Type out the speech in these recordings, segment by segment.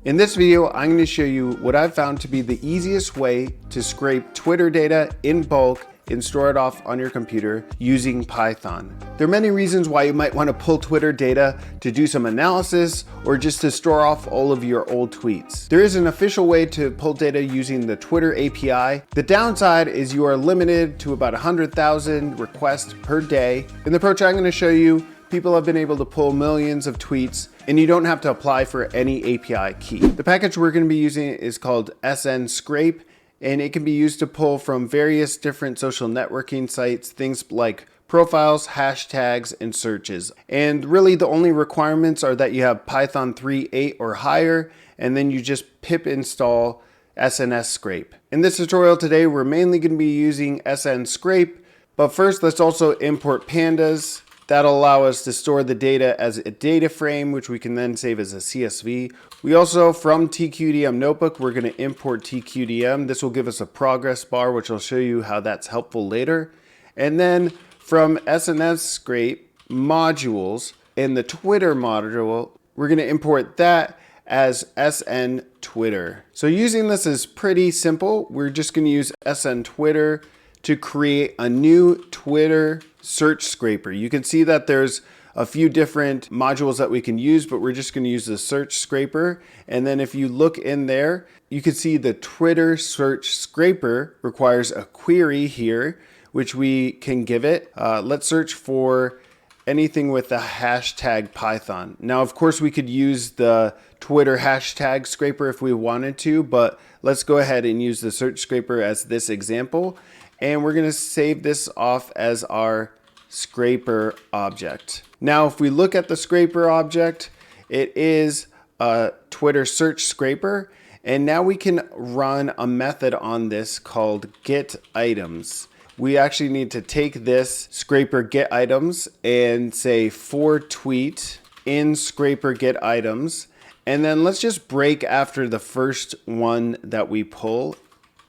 In this video, I'm going to show you what I've found to be the easiest way to scrape Twitter data in bulk and store it off on your computer using Python. There are many reasons why you might want to pull Twitter data to do some analysis or just to store off all of your old tweets. There is an official way to pull data using the Twitter API. The downside is you are limited to about 100,000 requests per day. In the approach I'm going to show you, people have been able to pull millions of tweets and you don't have to apply for any API key. The package we're going to be using is called SN Scrape, and it can be used to pull from various different social networking sites, things like profiles, hashtags, and searches. And really the only requirements are that you have Python 3.8 or higher, and then you just pip install SNS Scrape. In this tutorial today, we're mainly going to be using SN Scrape, but first let's also import pandas. That'll allow us to store the data as a data frame, which we can then save as a CSV. We also, from TQDM Notebook, we're going to import TQDM. This will give us a progress bar, which I'll show you how that's helpful later. And then from SNS Scrape modules in the Twitter module, we're going to import that as SN Twitter. So using this is pretty simple. We're just going to use SN Twitter to create a new Twitter search scraper. You can see that there's a few different modules that we can use, but we're just going to use the search scraper. And then if you look in there, you can see the Twitter search scraper requires a query here, which we can give it. Let's search for anything with the hashtag Python. Now, of course, we could use the Twitter hashtag scraper if we wanted to, but let's go ahead and use the search scraper as this example. And we're going to save this off as our scraper object. Now, if we look at the scraper object, it is a Twitter search scraper. And now we can run a method on this called get items. We actually need to take this scraper get items and say for tweet in scraper get items. And then let's just break after the first one that we pull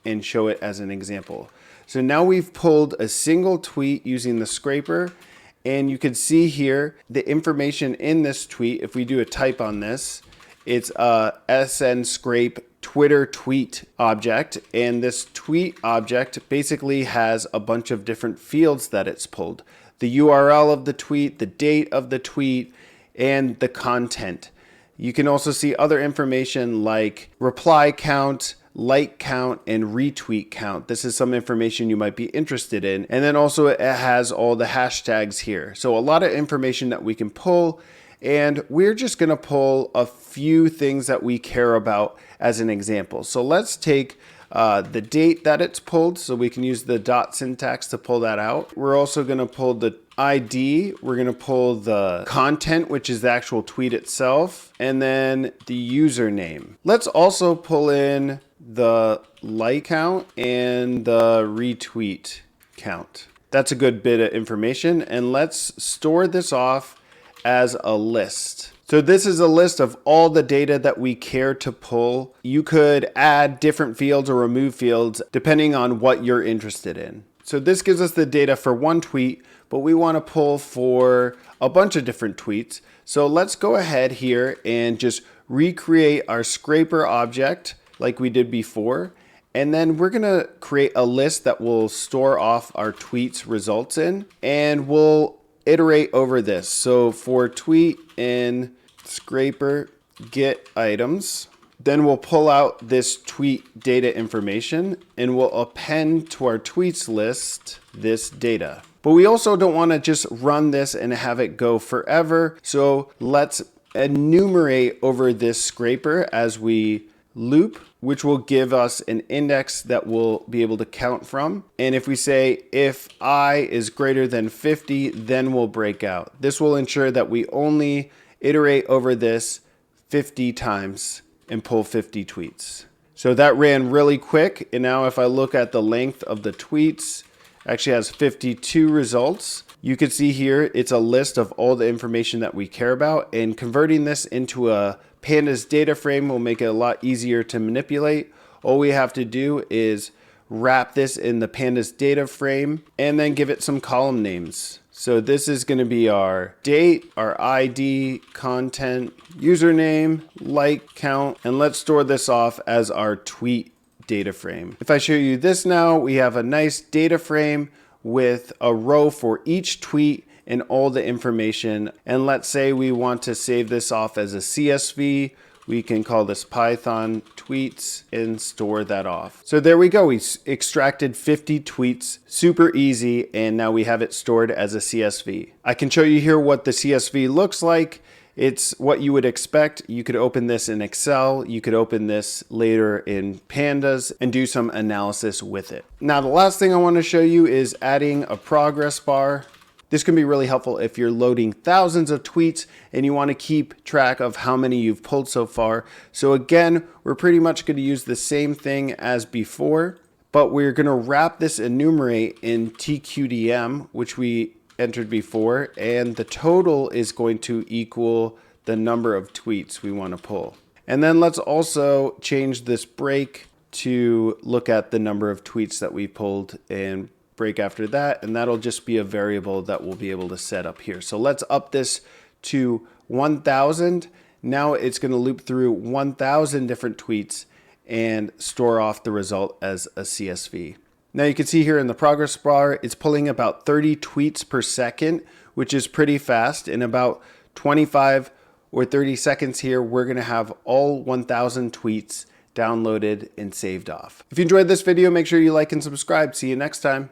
and show it as an example. So now we've pulled a single tweet using the scraper, and you can see here the information in this tweet. If we do a type on this, it's a SN Scrape Twitter tweet object, and this tweet object basically has a bunch of different fields that it's pulled. The URL of the tweet, the date of the tweet, and the content. You can also see other information like reply count, like count, and retweet count. This is some information you might be interested in. And then also it has all the hashtags here. So a lot of information that we can pull, and we're just going to pull a few things that we care about as an example. So let's take the date that it's pulled, so we can use the dot syntax to pull that out. We're also going to pull the ID, we're going to pull the content, which is the actual tweet itself, and then the username. Let's also pull in the like count and the retweet count. That's a good bit of information, and let's store this off as a list. So this is a list of all the data that we care to pull. You could add different fields or remove fields depending on what you're interested in. So this gives us the data for one tweet, but we want to pull for a bunch of different tweets. So let's go ahead here and just recreate our scraper object like we did before. And then we're going to create a list that will store off our tweets results in, and we'll iterate over this. So for tweet in scraper get items, then we'll pull out this tweet data information and we'll append to our tweets list this data. But we also don't want to just run this and have it go forever. So let's enumerate over this scraper as we loop, which will give us an index that we'll be able to count from. And if we say if I is greater than 50, then we'll break out. This will ensure that we only iterate over this 50 times and pull 50 tweets. So that ran really quick. And now if I look at the length of the tweets, it actually has 52 results. You can see here, it's a list of all the information that we care about, and converting this into a pandas data frame will make it a lot easier to manipulate. All we have to do is wrap this in the pandas data frame and then give it some column names. So this is going to be our date, our ID, content, username, like count, and let's store this off as our tweet data frame. If I show you this now, we have a nice data frame with a row for each tweet and all the information. And let's say we want to save this off as a CSV. We can call this Python tweets and store that off. So there we go. We extracted 50 tweets, super easy. And now we have it stored as a CSV. I can show you here what the CSV looks like. It's what you would expect. You could open this in Excel. You could open this later in Pandas and do some analysis with it. Now, the last thing I want to show you is adding a progress bar. This can be really helpful if you're loading thousands of tweets and you want to keep track of how many you've pulled so far. So again, we're pretty much going to use the same thing as before, but we're going to wrap this enumerate in TQDM, which we entered before, and the total is going to equal the number of tweets we want to pull. And then let's also change this break to look at the number of tweets that we pulled and break after that, and that'll just be a variable that we'll be able to set up here. So let's up this to 1,000. Now it's going to loop through 1,000 different tweets and store off the result as a CSV. Now you can see here in the progress bar, it's pulling about 30 tweets per second, which is pretty fast. In about 25 or 30 seconds here, we're going to have all 1,000 tweets downloaded and saved off. If you enjoyed this video, make sure you like and subscribe. See you next time.